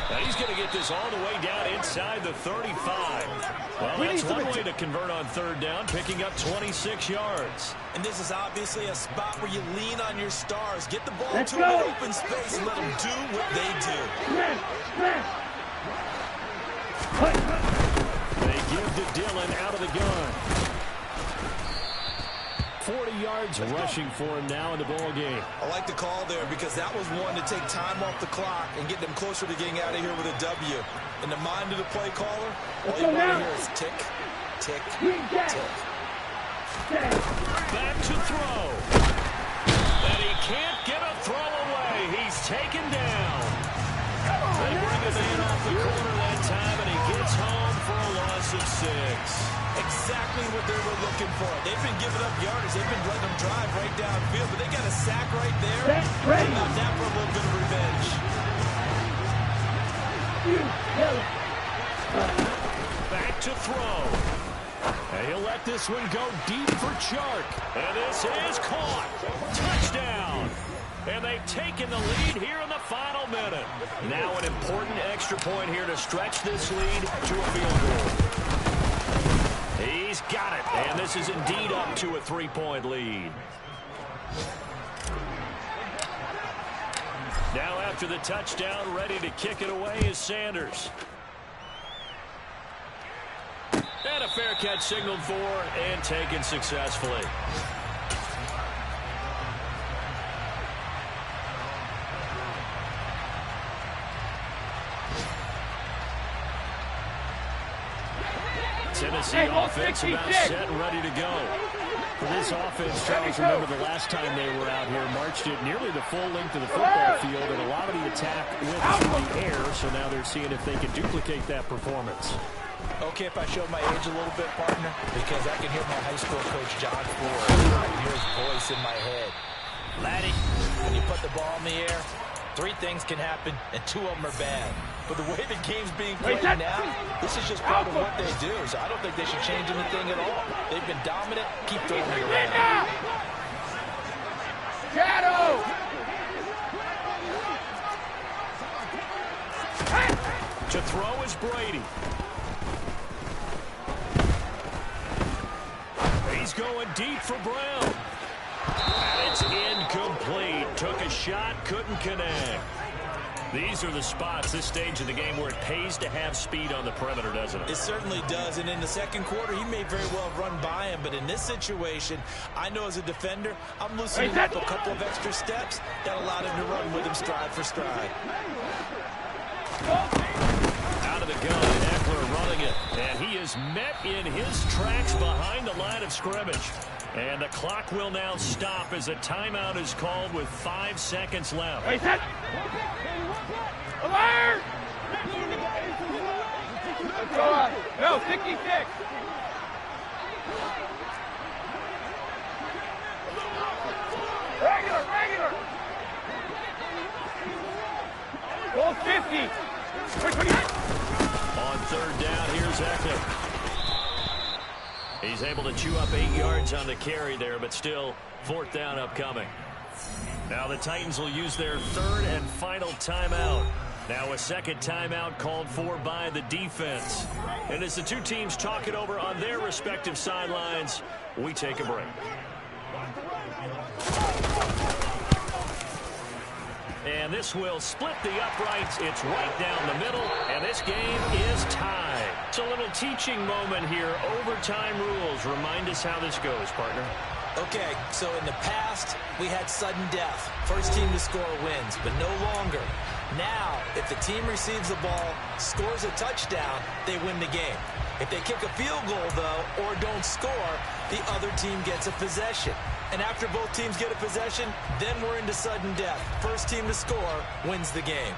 Now he's going to get get this all the way down inside the 35. Well, that's one way to convert on third down, picking up 26 yards. And this is obviously a spot where you lean on your stars. Get the ball to go. an open space and let them do what they do. They give to Dillon out of the gun. 40 yards rushing for him now in the ball game. I like the call there because that was one to take time off the clock and get them closer to getting out of here with a W. In the mind of the play caller, all you want to hear is tick, tick, tick. Back to throw. And he can't get a throw away. He's taken down. They bring him in off the corner that time, and he gets home for a loss of 6. Exactly what they were looking for. They've been giving up yardage. They've been letting them drive right downfield, but they got a sack right there. Got that for a little bit of revenge. Back to throw. And he'll let this one go deep for Chark. And this is caught. Touchdown. And they've taken the lead here in the final minute. Now an important extra point here to stretch this lead to a field goal. He's got it. And this is indeed up to a 3-point lead. Now after the touchdown, ready to kick it away is Sanders. And a fair catch signaled for and taken successfully. Tennessee offense about set and ready to go. For this offense, Charles, remember the last time they were out here, marched it nearly the full length of the football field, and a lot of the attack went through the air, so now they're seeing if they can duplicate that performance. Okay, if I show my age a little bit, partner, because I can hear my high school coach, John Ford. I can hear his voice in my head. Laddie, when you put the ball in the air, 3 things can happen, and 2 of them are bad. But the way the game's being played now, this is just part of what they do. So I don't think they should change anything at all. They've been dominant. Keep throwing it around. Shadow! To throw is Brady. He's going deep for Brown. And it's incomplete. Took a shot, couldn't connect. These are the spots, this stage of the game, where it pays to have speed on the perimeter, doesn't it? It certainly does, and in the second quarter, he may very well run by him, but in this situation, I know as a defender, I'm loosening up a couple of extra steps that allowed him to run with him stride for stride. Out of the gun, Eckler running it, and he is met in his tracks behind the line of scrimmage. And the clock will now stop as a timeout is called with 5 seconds left. Alert! No, 66. Regular. Goal 50. On third down, here's Eckler. He's able to chew up 8 yards on the carry there, but still 4th down upcoming. Now the Titans will use their 3rd and final timeout. Now a second timeout called for by the defense. And as the 2 teams talk it over on their respective sidelines, we take a break. And this will split the uprights. It's right down the middle, and this game is tied. It's a little teaching moment here. Overtime rules. Remind us how this goes, partner. Okay, so in the past, we had sudden death. First team to score wins, but no longer. Now, if the team receives the ball, scores a touchdown, they win the game. If they kick a field goal, though, or don't score, the other team gets a possession. And after both teams get a possession, then we're into sudden death. First team to score wins the game.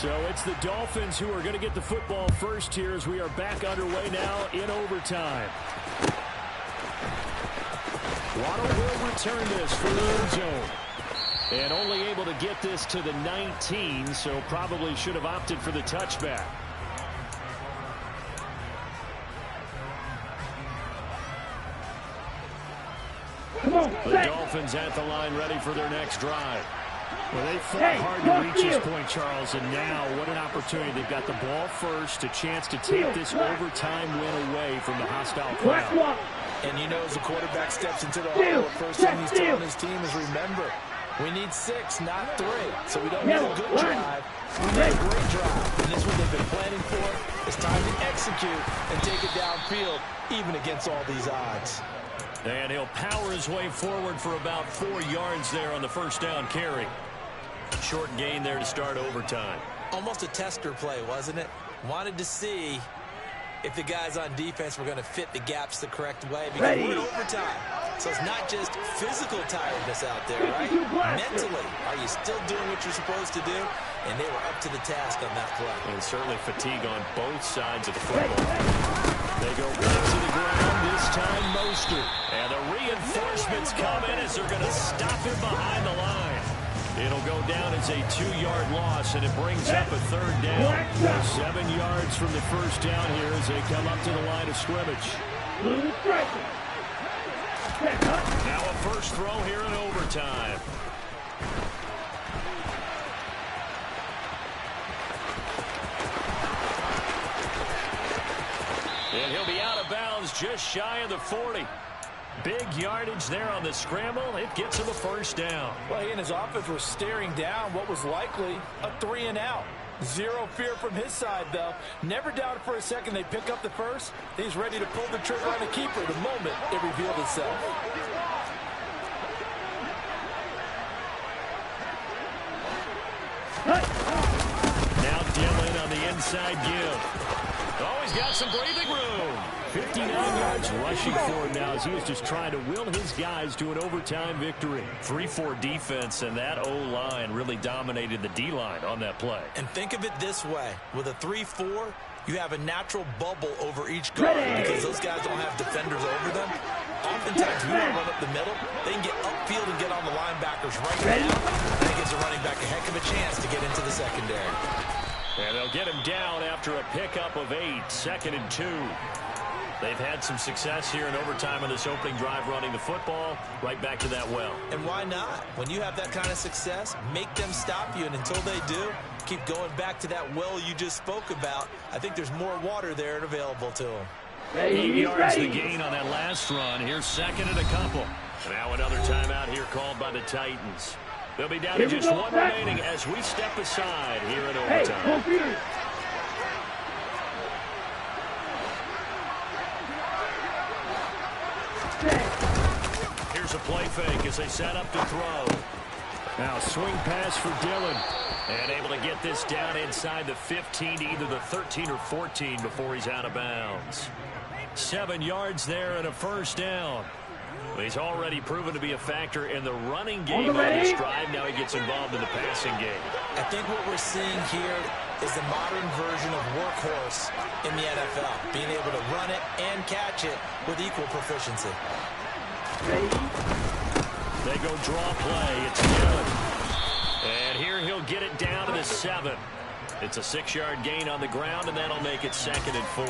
So it's the Dolphins who are going to get the football first here as we are back underway now in overtime. Waddle will return this for the end zone. And only able to get this to the 19, so probably should have opted for the touchback. The Dolphins at the line ready for their next drive. Well, they fought hard to reach this point, Charles, and now what an opportunity. They've got the ball first, a chance to take this overtime win away from the hostile crowd. And you know, as the quarterback steps into the huddle, the first thing he's telling his team is, remember, we need 6, not 3. So we don't need a good drive. We need a great drive. And this is what they've been planning for. It's time to execute and take it downfield, even against all these odds. And he'll power his way forward for about 4 yards there on the first down carry. Short gain there to start overtime. Almost a tester play, wasn't it? Wanted to see if the guys on defense were going to fit the gaps the correct way, because we're in overtime. So it's not just physical tiredness out there, right? Mentally, are you still doing what you're supposed to do? And they were up to the task on that play. And certainly fatigue on both sides of the football. They go back to the ground, this time Mostert. And the reinforcements come in as they're going to stop him behind the line. It'll go down as a 2-yard loss, and it brings up a 3rd down. 7 yards from the first down here as they come up to the line of scrimmage. Now a first throw here in overtime. And he'll be out of bounds just shy of the 40. Big yardage there on the scramble. It gets him a first down. Well, he and his offense were staring down what was likely a 3-and-out. Zero fear from his side, though. Never doubted for a second they pick up the first. He's ready to pull the trigger on the keeper the moment it revealed itself. Now Dillon on the inside give. Oh, he's got some breathing room. 59 yards rushing for him now as he was just trying to will his guys to an overtime victory. 3-4 defense, and that O-line really dominated the D-line on that play. And think of it this way. With a 3-4, you have a natural bubble over each guard because those guys don't have defenders over them. Oftentimes, we don't run up the middle. They can get upfield and get on the linebackers right now. That gives the running back a heck of a chance to get into the secondary. And they'll get him down after a pickup of 8, 2nd and 2. They've had some success here in overtime on this opening drive running the football. Right back to that well. And why not? When you have that kind of success, make them stop you. And until they do, keep going back to that well you just spoke about. I think there's more water there and available to them. 8 yards the gain on that last run. Here's 2nd and a couple. Now another timeout here called by the Titans. They'll be down to just 1 remaining as we step aside here in overtime. Here's a play fake as they set up to throw. Now swing pass for Dillon. And able to get this down inside the 15 to either the 13 or 14 before he's out of bounds. 7 yards there and a first down. He's already proven to be a factor in the running game on this drive. Now he gets involved in the passing game. I think what we're seeing here is the modern version of workhorse in the NFL. Being able to run it and catch it with equal proficiency. They go draw play. It's Dillon. And here he'll get it down to the 7. It's a 6-yard gain on the ground, and that'll make it 2nd and 4.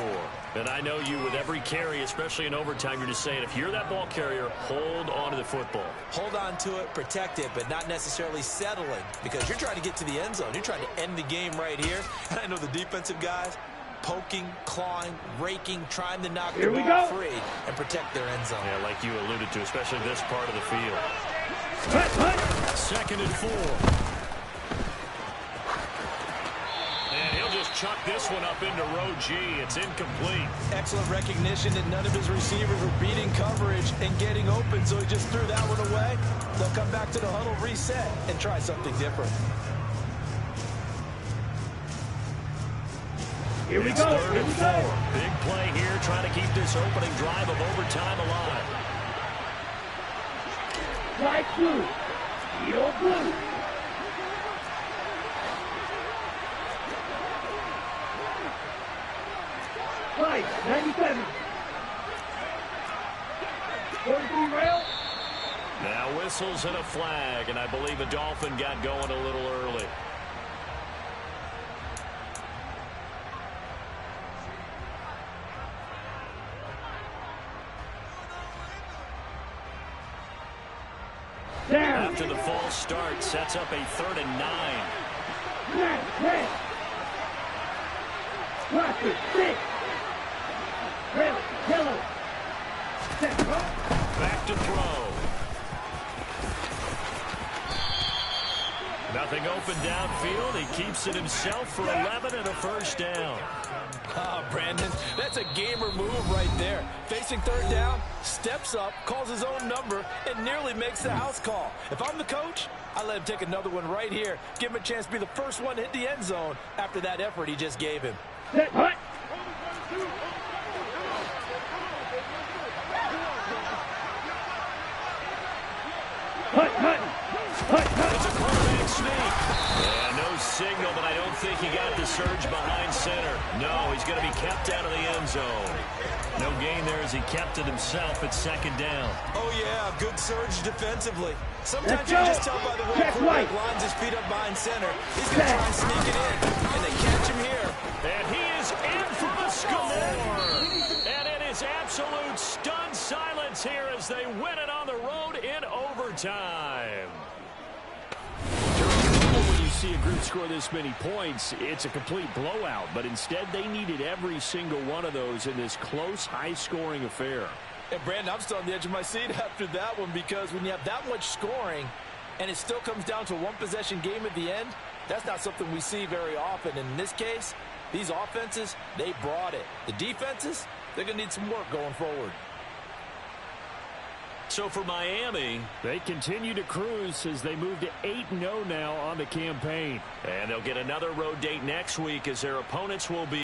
And I know you, with every carry, especially in overtime, you're just saying, if you're that ball carrier, hold on to the football. Hold on to it, protect it, but not necessarily settling, because you're trying to get to the end zone. You're trying to end the game right here. And I know the defensive guys, poking, clawing, raking, trying to knock the ball free and protect their end zone. Yeah, like you alluded to, especially this part of the field. 2nd and 4. And he'll just chuck this one up into row G. It's incomplete. Excellent recognition that none of his receivers were beating coverage and getting open, so he just threw that one away. They'll come back to the huddle, reset, and try something different. Here we go. 3rd and 4. Big play here, trying to keep this opening drive of overtime alive. Right blue. Yellow blue. 5, 97. 43 rail. Now whistles and a flag, and I believe a Dolphin got going a little early. Down. After the false start, sets up a 3rd and 9. Red. Rocket, 6. Red, yellow. Set, Back to throw. Nothing open downfield. He keeps it himself for 11 and a first down. Oh, Brandon, that's a gamer move right there. Facing 3rd down, steps up, calls his own number, and nearly makes the house call. If I'm the coach, I let him take another one right here. Give him a chance to be the first one to hit the end zone after that effort he just gave him. set, hut. Hut. It's a quarterback sneak. Yeah, no signal, but I don't think he got the surge behind center. No, he's going to be kept out of the end zone. No gain there as he kept it himself at 2nd down. Oh, yeah, good surge defensively. Sometimes Let's you go. can just tell by the way Check the quarterback right. lines his feet up behind center. He's going to try and sneak it in, and they catch him here. And he is in for the score. And it is absolute stunned silence here as they win it on the road in overtime. When you see a group score this many points, it's a complete blowout. But instead, they needed every single one of those in this close, high-scoring affair. And, Brandon, I'm still on the edge of my seat after that one because when you have that much scoring and it still comes down to a one-possession game at the end, that's not something we see very often. And in this case, these offenses, they brought it. The defenses, they're going to need some work going forward. So for Miami, they continue to cruise as they move to 8-0 now on the campaign. And they'll get another road date next week as their opponents will be